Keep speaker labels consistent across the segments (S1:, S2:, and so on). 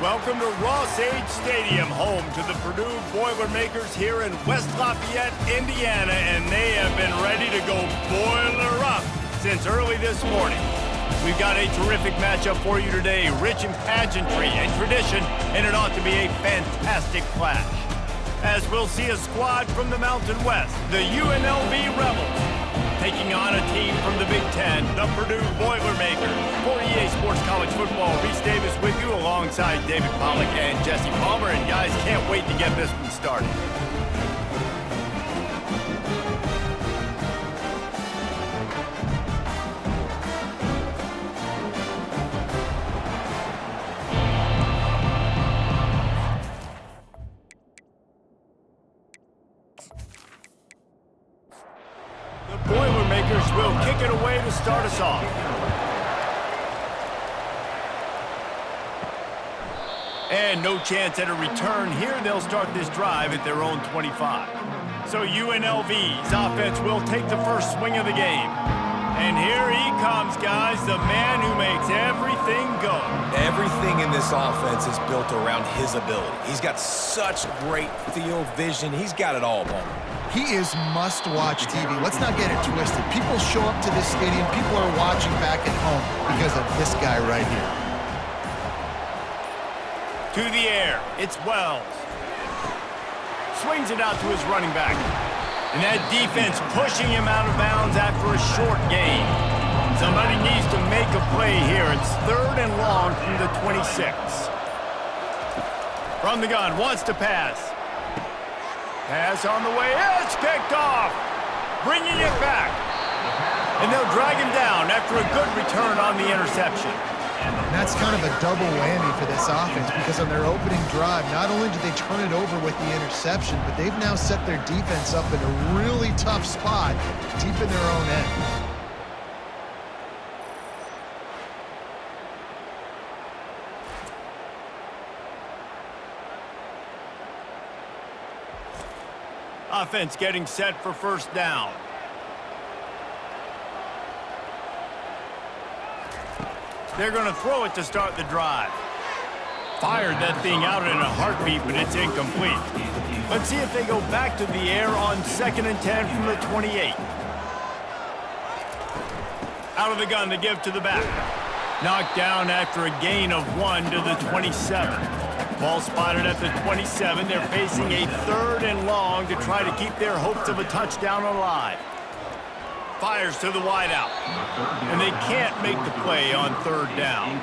S1: Welcome to Ross-Age Stadium, home to the Purdue Boilermakers here in West Lafayette, Indiana, and they have been ready to go boiler up since early this morning. We've got a terrific matchup for you today, rich in pageantry and tradition, and it ought to be a fantastic clash. As we'll see a squad from the Mountain West, the UNLV Rebels, taking on a team from the Big Ten, the Purdue Boilermakers. For EA Sports College Football, Reese Davis with you alongside David Pollack and Jesse Palmer. And guys, can't wait to get this one started. Boilermakers will kick it away to start us off. And no chance at a return here. They'll start this drive at their own 25. So UNLV's offense will take the first swing of the game. And here he comes, guys, the man who makes everything go.
S2: Everything in this offense is built around his ability. He's got such great field vision. He's got it all, Bowman.
S3: He is must-watch TV. Let's not get it twisted. People show up to this stadium. People are watching back at home because of this guy right here.
S1: To the air, it's Wells. Swings it out to his running back. And that defense pushing him out of bounds after a short gain. Somebody needs to make a play here. It's 3rd and long from the 26. From the gun, wants to pass. Pass on the way, it's picked off. Bringing it back. And they'll drag him down after a good return on the interception.
S3: And that's kind of a double whammy for this offense because on their opening drive, not only did they turn it over with the interception, but they've now set their defense up in a really tough spot deep in their own end.
S1: Offense getting set for first down. They're going to throw it to start the drive. Fired that thing out in a heartbeat, but it's incomplete. Let's see if they go back to the air on 2nd and 10 from the 28. Out of the gun to give to the back. Knocked down after a gain of 1 to the 27. Ball spotted at the 27. They're facing a 3rd and long to try to keep their hopes of a touchdown alive. Fires to the wideout. And they can't make the play on 3rd down.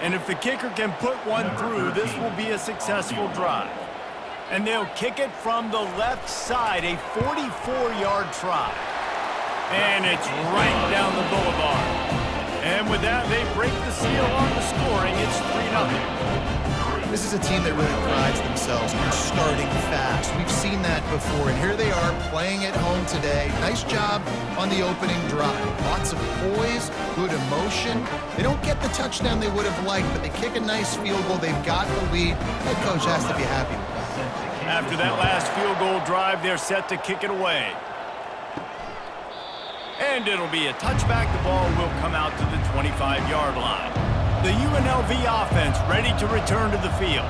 S1: And if the kicker can put one through, this will be a successful drive. And they'll kick it from the left side, a 44-yard try. And it's right down the boulevard. And with that, they break the seal on the scoring. It's 3-0.
S3: This is a team that really prides themselves on starting fast. We've seen that before, and here they are playing at home today. Nice job on the opening drive. Lots of poise, good emotion. They don't get the touchdown they would have liked, but they kick a nice field goal. They've got the lead. Head coach has to be happy with that.
S1: After that last field goal drive, they're set to kick it away. And it'll be a touchback. The ball will come out to the 25-yard line. The UNLV offense ready to return to the field.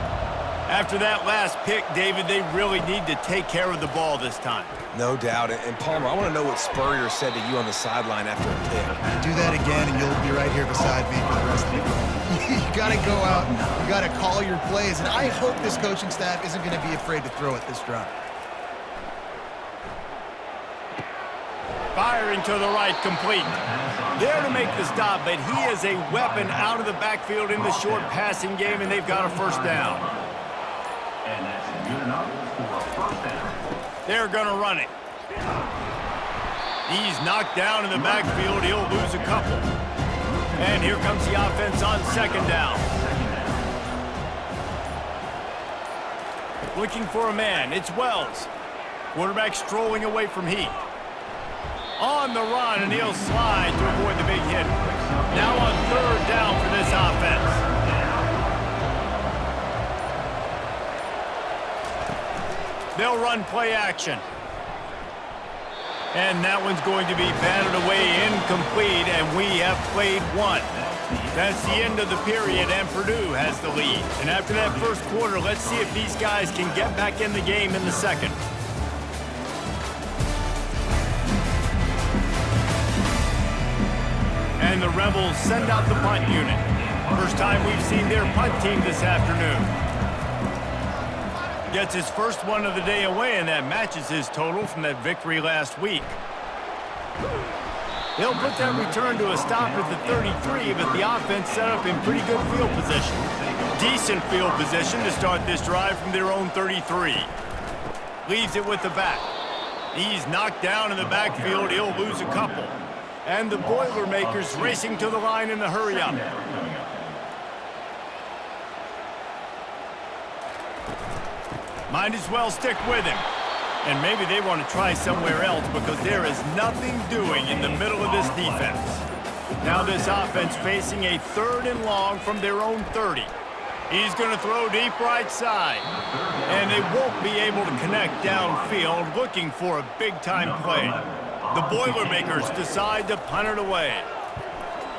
S1: After that last pick, David, they really need to take care of the ball this time.
S2: No doubt. And Palmer, I want to know what Spurrier said to you on the sideline after a pick.
S3: Do that again, and you'll be right here beside me for the rest of the game. You got to go out. You got to call your plays. And I hope this coaching staff isn't going to be afraid to throw it this drive.
S1: Firing to the right, complete. There to make the stop, but he is a weapon out of the backfield in the short passing game, and they've got a first down.
S4: And that's good enough for a first down.
S1: They're going to run it. He's knocked down in the backfield. He'll lose a couple. And here comes the offense on 2nd down. Looking for a man. It's Wells. Quarterback strolling away from Heath. On the run, and he'll slide to avoid the big hit. Now on 3rd down for this offense. They'll run play action. And that one's going to be batted away incomplete, and we have played 1. That's the end of the period, and Purdue has the lead. And after that first quarter, let's see if these guys can get back in the game in the second. And the Rebels send out the punt unit. First time we've seen their punt team this afternoon. Gets his first one of the day away, and that matches his total from that victory last week. They'll put that return to a stop at the 33, but the offense set up in pretty good field position. Decent field position to start this drive from their own 33. Leaves it with the back. He's knocked down in the backfield. He'll lose a couple. And the Boilermakers racing to the line in the hurry-up. Might as well stick with him. And maybe they want to try somewhere else because there is nothing doing in the middle of this defense. Now this offense facing a 3rd and long from their own 30. He's going to throw deep right side. And they won't be able to connect downfield, looking for a big-time play. The Boilermakers decide to punt it away.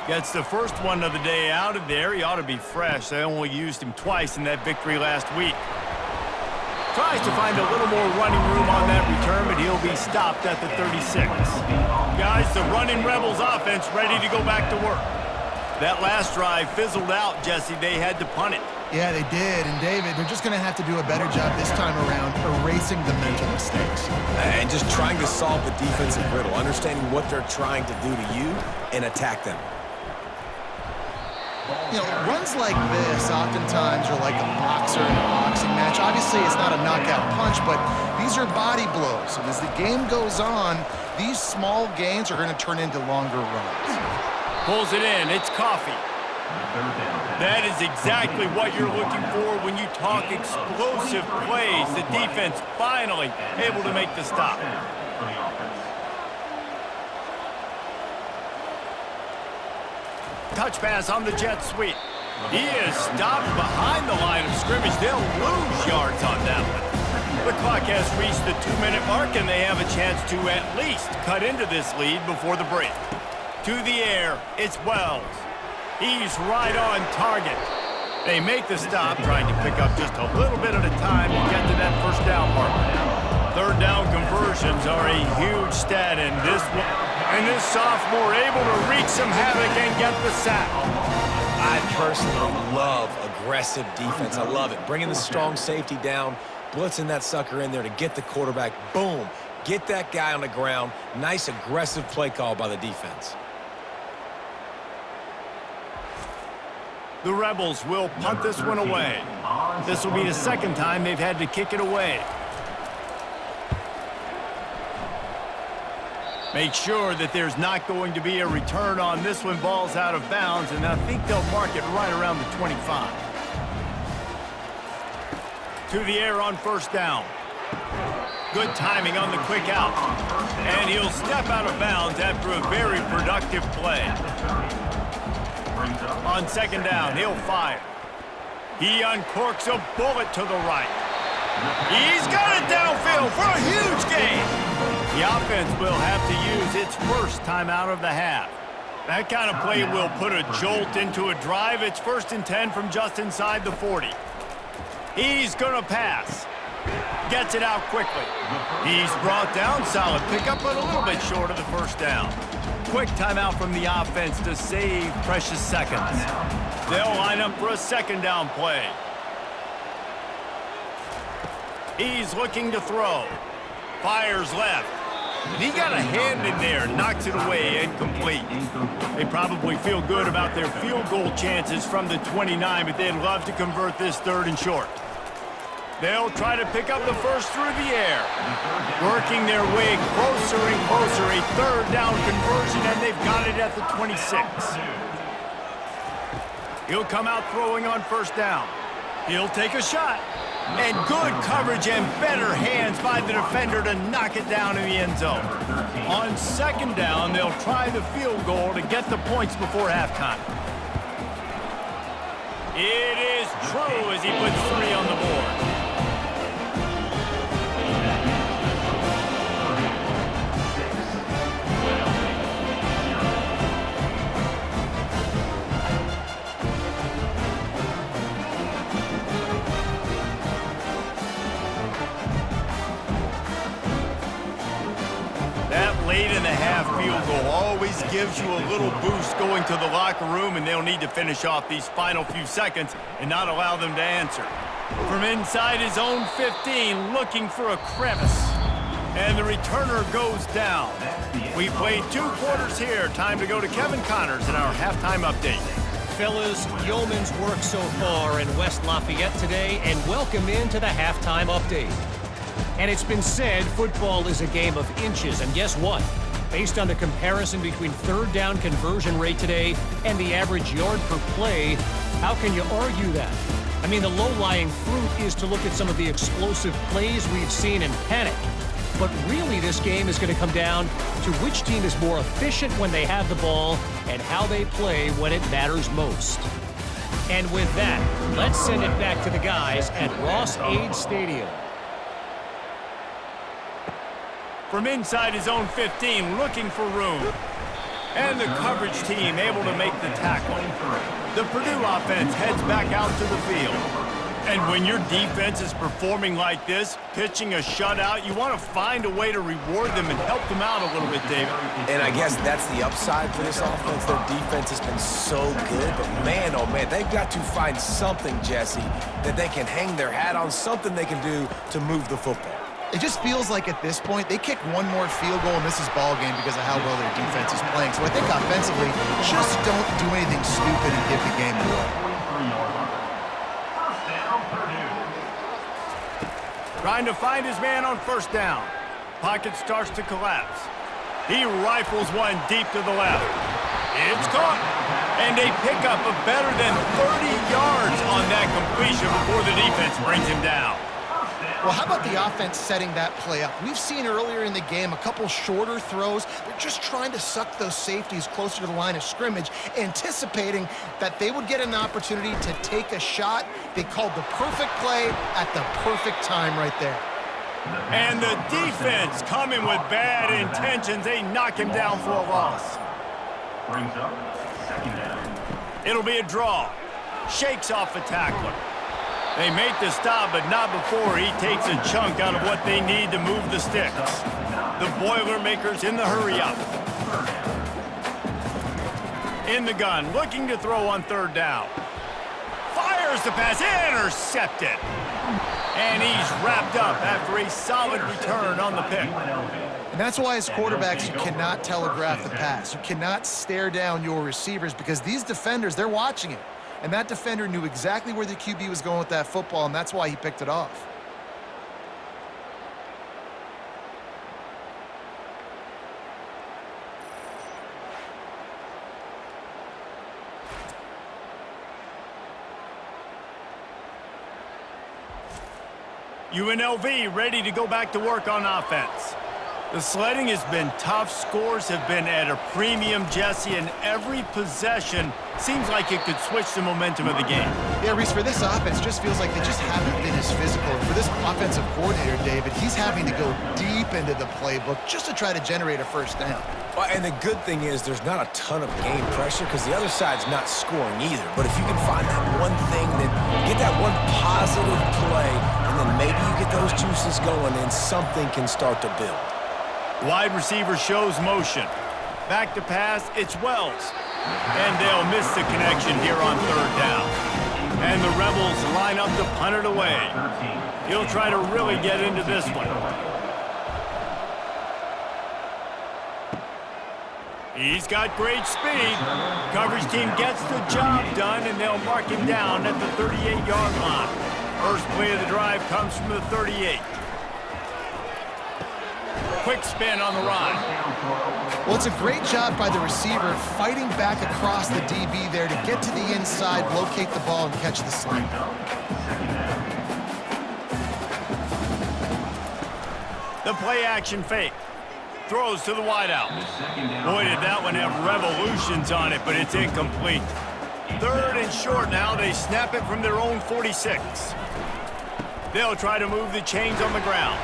S1: Gets the first one of the day out of there. He ought to be fresh. They only used him twice in that victory last week. Tries to find a little more running room on that return, but he'll be stopped at the 36. Guys, the running Rebels offense ready to go back to work. That last drive fizzled out, Jesse. They had to punt it.
S3: Yeah, they did. And, David, they're just going to have to do a better job this time around erasing the mental mistakes.
S2: And just trying to solve the defensive riddle, understanding what they're trying to do to you and attack them.
S3: You know, runs like this oftentimes are like a boxer in a boxing match. Obviously, it's not a knockout punch, but these are body blows. And as the game goes on, these small gains are going to turn into longer runs.
S1: Pulls it in. It's Coffee. That is exactly what you're looking for when you talk explosive plays. The defense finally able to make the stop. Touch pass on the jet sweep. He is stopped behind the line of scrimmage. They'll lose yards on that one. The clock has reached the 2-minute mark, and they have a chance to at least cut into this lead before the break. To the air, it's Wells. He's right on target. They make the stop, trying to pick up just a little bit at a time to get to that first down marker. 3rd down conversions are a huge stat in this one. And this sophomore able to wreak some havoc and get the sack.
S2: I personally love aggressive defense. I love it. Bringing the strong safety down, blitzing that sucker in there to get the quarterback. Boom. Get that guy on the ground. Nice aggressive play call by the defense.
S1: The Rebels will punt this one away. This will be the 2nd time they've had to kick it away. Make sure that there's not going to be a return on this one. Ball's out of bounds, and I think they'll mark it right around the 25. To the air on 1st down. Good timing on the quick out. And he'll step out of bounds after a very productive play. On 2nd down, he'll fire. He uncorks a bullet to the right. He's got it downfield for a huge gain. The offense will have to use its first timeout of the half. That kind of play will put a jolt into a drive. It's 1st and 10 from just inside the 40. He's going to pass. Gets it out quickly. He's brought down. Solid pickup, but a little bit short of the 1st down. Quick timeout from the offense to save precious seconds. They'll line up for a 2nd down play. He's looking to throw. Fires left. And he got a hand in there, knocks it away, incomplete. They probably feel good about their field goal chances from the 29, but they'd love to convert this 3rd and short. They'll try to pick up the first through the air. Working their way closer and closer, a 3rd down conversion, and they've got it at the 26. He'll come out throwing on 1st down. He'll take a shot. And good coverage and better hands by the defender to knock it down in the end zone. On 2nd down, they'll try the field goal to get the points before halftime. It is true as he puts 3 on the board. 8.5 field goal always gives you a little boost going to the locker room, and they'll need to finish off these final few seconds and not allow them to answer. From inside his own 15, looking for a crevice. And the returner goes down. We played 2 quarters here. Time to go to Kevin Connors in our halftime update.
S5: Fellas, yeoman's work so far in West Lafayette today, and welcome into the halftime update. And it's been said football is a game of inches, and guess what? Based on the comparison between third down conversion rate today and the average yard per play, how can you argue that? I mean, the low-lying fruit is to look at some of the explosive plays we've seen in panic. But really, this game is going to come down to which team is more efficient when they have the ball and how they play when it matters most. And with that, let's send it back to the guys at Ross-Ade Stadium.
S1: From inside his own 15, looking for room. And the coverage team able to make the tackle. The Purdue offense heads back out to the field. And when your defense is performing like this, pitching a shutout, you want to find a way to reward them and help them out a little bit, David.
S2: And I guess that's the upside for this offense. Their defense has been so good, but man, oh man, they've got to find something, Jesse, that they can hang their hat on, something they can do to move the football.
S3: It just feels like at this point, they kick one more field goal and this is ball game because of how well their defense is playing. So I think offensively, just don't do anything stupid and give the game away.
S1: Trying to find his man on first down. Pocket starts to collapse. He rifles one deep to the left. It's caught. And a pickup of better than 30 yards on that completion before the defense brings him down.
S3: Well, how about the offense setting that play up? We've seen earlier in the game a couple shorter throws. They're just trying to suck those safeties closer to the line of scrimmage, anticipating that they would get an opportunity to take a shot. They called the perfect play at the perfect time right there.
S1: And the defense coming with bad intentions. They knock him down for a loss.
S4: Brings up second down.
S1: It'll be a draw. Shakes off the tackler. They make the stop, but not before he takes a chunk out of what they need to move the sticks. The Boilermakers in the hurry-up. In the gun, looking to throw on third down. Fires the pass, intercepted. And he's wrapped up after a solid return on the pick.
S3: And that's why as quarterbacks, you cannot telegraph the pass. You cannot stare down your receivers because these defenders, they're watching it. And that defender knew exactly where the QB was going with that football, and that's why he picked it off.
S1: UNLV ready to go back to work on offense. The sledding has been tough. Scores have been at a premium, Jesse, and every possession seems like it could switch the momentum of the game.
S3: Yeah, Reese, for this offense, just feels like they just haven't been as physical. And for this offensive coordinator, David, he's having to go deep into the playbook just to try to generate a first down.
S2: Well, and the good thing is there's not a ton of game pressure because the other side's not scoring either. But if you can find that one thing, that get that one positive play, and then maybe you get those juices going and something can start to build.
S1: Wide receiver shows motion. Back to pass, it's Wells. And they'll miss the connection here on third down. And the Rebels line up to punt it away. He'll try to really get into this one. He's got great speed. Coverage team gets the job done, and they'll mark him down at the 38-yard line. First play of the drive comes from the 38. Quick spin on the run.
S3: Well, it's a great job by the receiver fighting back across the DB there to get to the inside, locate the ball, and catch the slant.
S1: The play action fake. Throws to the wideout. Boy, did that one have revolutions on it, but it's incomplete. Third and short now. They snap it from their own 46. They'll try to move the chains on the ground.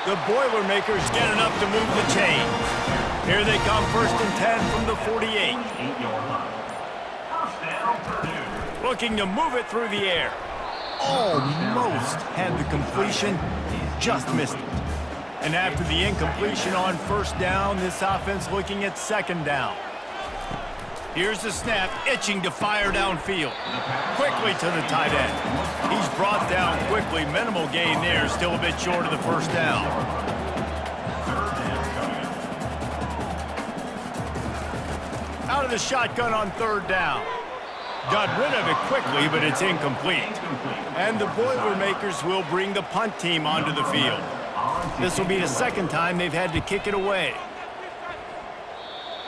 S1: The Boilermakers get enough to move the chains. Here they come, first and 10 from the 48. Looking to move it through the air. Almost had the completion, just missed it. And after the incompletion on first down, this offense looking at second down. Here's the snap, itching to fire downfield. Quickly to the tight end. He's brought down quickly. Minimal gain there, still a bit short of the first down. Out of the shotgun on third down. Got rid of it quickly, but it's incomplete. And the Boilermakers will bring the punt team onto the field. This will be the second time they've had to kick it away.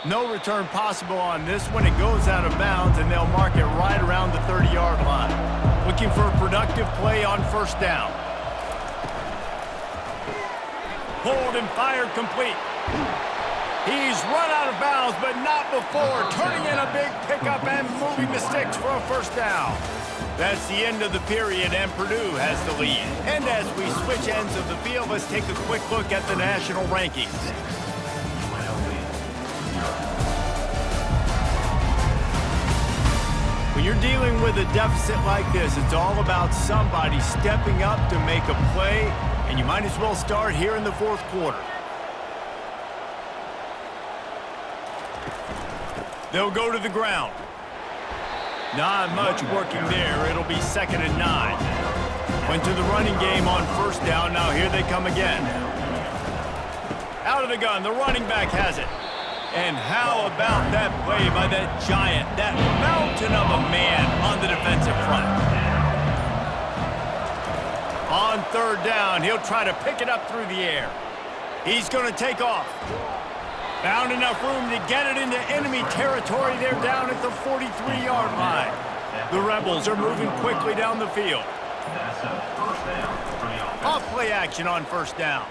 S1: No return possible on this one. It goes out of bounds, and they'll mark it right around the 30-yard line. Looking for a productive play on first down. Pulled and fired complete. He's run out of bounds, but not before turning in a big pickup and moving the sticks for a first down. That's the end of the period, and Purdue has the lead. And as we switch ends of the field, let's take a quick look at the national rankings. When you're dealing with a deficit like this, it's all about somebody stepping up to make a play, and you might as well start here in the fourth quarter. They'll go to the ground. Not much working there. It'll be 2nd and 9. Went to the running game on first down. Now here they come again. Out of the gun. The running back has it. And how about that play by that giant, that mountain of a man on the defensive front? On third down, he'll try to pick it up through the air. He's going to take off. Found enough room to get it into enemy territory. They're down at the 43-yard line. The Rebels are moving quickly down the field. Off play action on first down.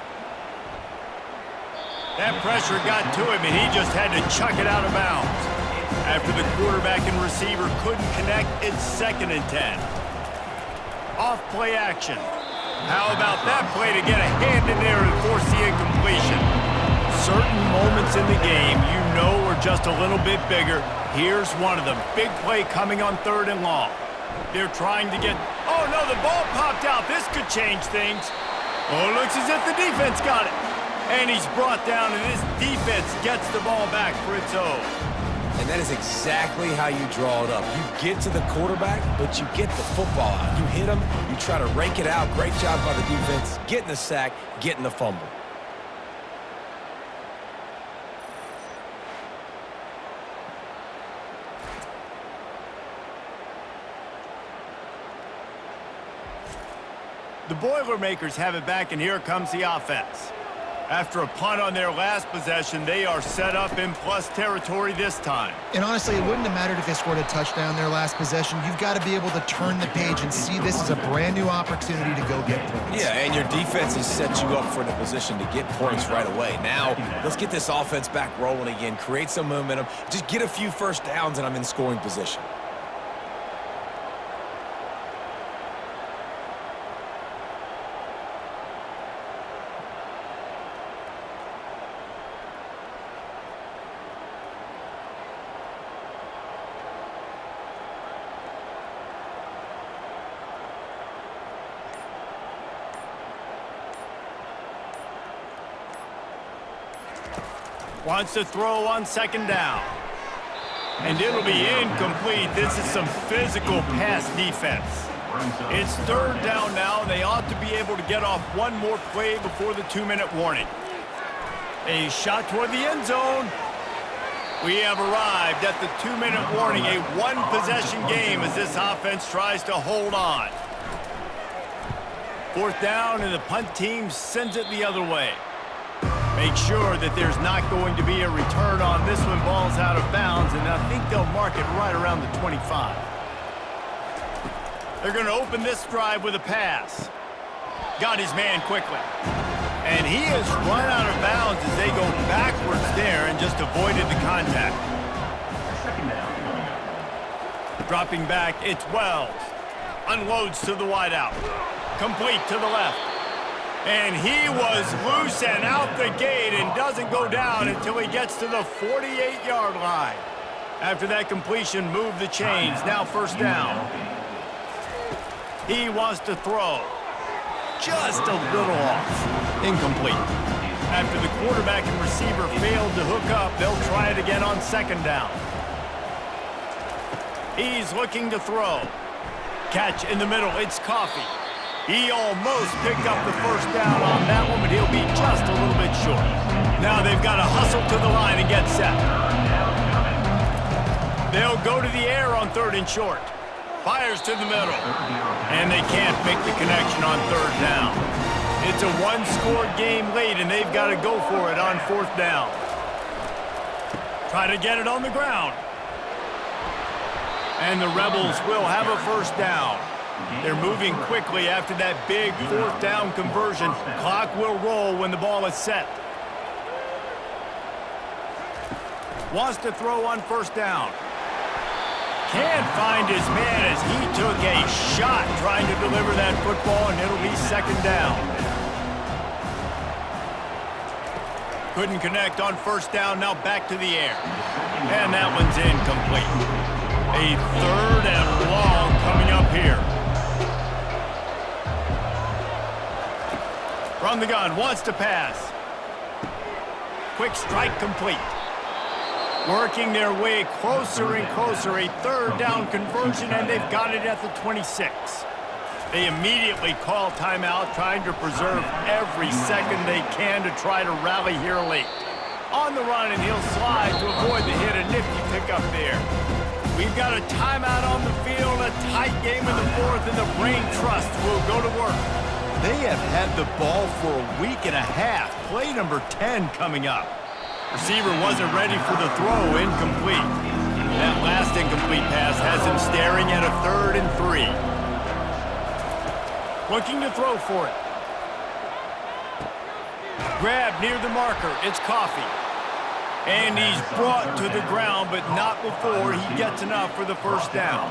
S1: That pressure got to him, and he just had to chuck it out of bounds. After the quarterback and receiver couldn't connect, it's 2nd and 10. Off play action. How about that play to get a hand in there and force the incompletion? Certain moments in the game you know are just a little bit bigger. Here's one of them. Big play coming on third and long. They're trying to get... Oh, no, the ball popped out. This could change things. Oh, it looks as if the defense got it. And he's brought down, and this defense gets the ball back for its own.
S2: And that is exactly how you draw it up. You get to the quarterback, but you get the football out. You hit him, you try to rake it out. Great job by the defense. Getting the sack, getting the fumble.
S1: The Boilermakers have it back, and here comes the offense. After a punt on their last possession, they are set up in plus territory this time.
S3: And honestly, it wouldn't have mattered if they scored a touchdown their last possession. You've got to be able to turn the page and see this as a brand new opportunity to go get points.
S2: Yeah, and your defense has set you up for a position to get points right away. Now, let's get this offense back rolling again, create some momentum, just get a few first downs, and I'm in scoring position.
S1: Wants to throw on second down. And it'll be incomplete. This is some physical pass defense. It's third down now. They ought to be able to get off one more play before the 2-minute warning. A shot toward the end zone. We have arrived at the 2-minute warning. A one-possession game as this offense tries to hold on. Fourth down, and the punt team sends it the other way. Make sure that there's not going to be a return on this one. Ball's out of bounds, and I think they'll mark it right around the 25. They're going to open this drive with a pass. Got his man quickly. And he has run out of bounds as they go backwards there and just avoided the contact. Dropping back, it's Wells. Unloads to the wideout. Complete to the left. And he was loose and out the gate and doesn't go down until he gets to the 48-yard line. After that completion, move the chains. Now first down. He wants to throw. just a little off. Incomplete. After the quarterback and receiver failed to hook up, they'll try it again on second down. He's looking to throw. Catch in the middle. It's Coffee. He almost picked up the first down on that one, but he'll be just a little bit short. Now they've got to hustle to the line and get set. They'll go to the air on third and short. Fires to the middle. And they can't make the connection on third down. It's a one-score game late, and they've got to go for it on fourth down. Try to get it on the ground. And the Rebels will have a first down. They're moving quickly after that big fourth down conversion. Clock will roll when the ball is set. Wants to throw on first down. Can't find his man as he took a shot trying to deliver that football, and it'll be second down. Couldn't connect on first down, now back to the air. And that one's incomplete. A third and long coming up here. From the gun, wants to pass. Quick strike complete. Working their way closer and closer. A third down conversion, and they've got it at the 26. They immediately call timeout, trying to preserve every second they can to try to rally here late. On the run, and he'll slide to avoid the hit. A nifty pickup there. We've got a timeout on the field, a tight game in the fourth, and the Brain Trust will go to work. They have had the ball for a week and a half. Play number 10 coming up. Receiver wasn't ready for the throw, incomplete. That last incomplete pass has him staring at a 3rd and 3. Looking to throw for it. Grab near the marker, it's Coffee. And he's brought to the ground, but not before he gets enough for the first down.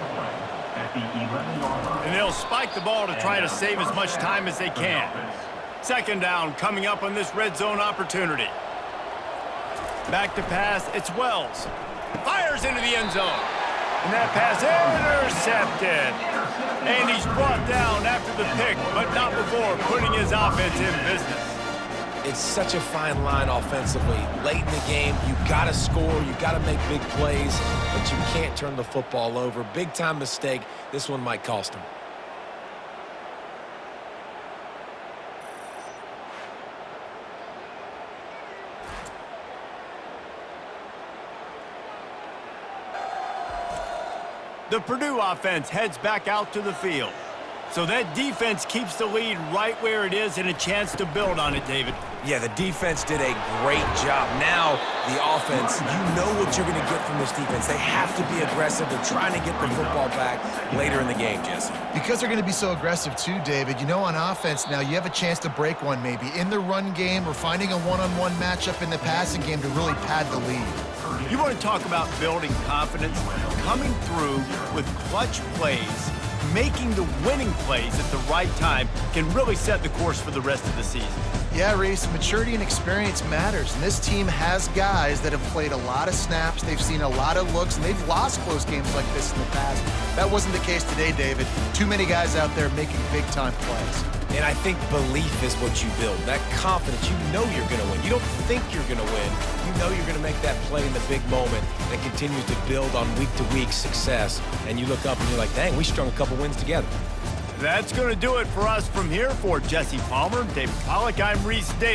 S1: And they'll spike the ball to try to save as much time as they can. Second down coming up on this red zone opportunity. Back to pass, it's Wells. Fires into the end zone. And that pass intercepted. And he's brought down after the pick, but not before putting his offense in business.
S2: It's such a fine line offensively. Late in the game, you got to score, you got to make big plays, but you can't turn the football over. Big-time mistake. This one might cost him.
S1: The Purdue offense heads back out to the field. So that defense keeps the lead right where it is and a chance to build on it, David.
S2: Yeah, the defense did a great job. Now, the offense, you know what you're going to get from this defense. They have to be aggressive. They're trying to get the football back later in the game, Jesse.
S3: Because they're going to be so aggressive too, David, you know, on offense now, you have a chance to break one maybe in the run game or finding a one-on-one matchup in the passing game to really pad the lead.
S1: You want to talk about building confidence? Coming through with clutch plays, making the winning plays at the right time can really set the course for the rest of the season.
S3: Yeah, Reese, maturity and experience matters, and this team has guys that have played a lot of snaps, they've seen a lot of looks, and they've lost close games like this in the past. That wasn't the case today, David. Too many guys out there making big-time plays.
S2: And I think belief is what you build. That confidence, you know you're going to win. You don't think you're going to win. You know you're going to make that play in the big moment that continues to build on week-to-week success. And you look up and you're like, dang, we strung a couple wins together.
S1: That's going to do it for us from here. For Jesse Palmer, David Pollack, I'm Reese Davis.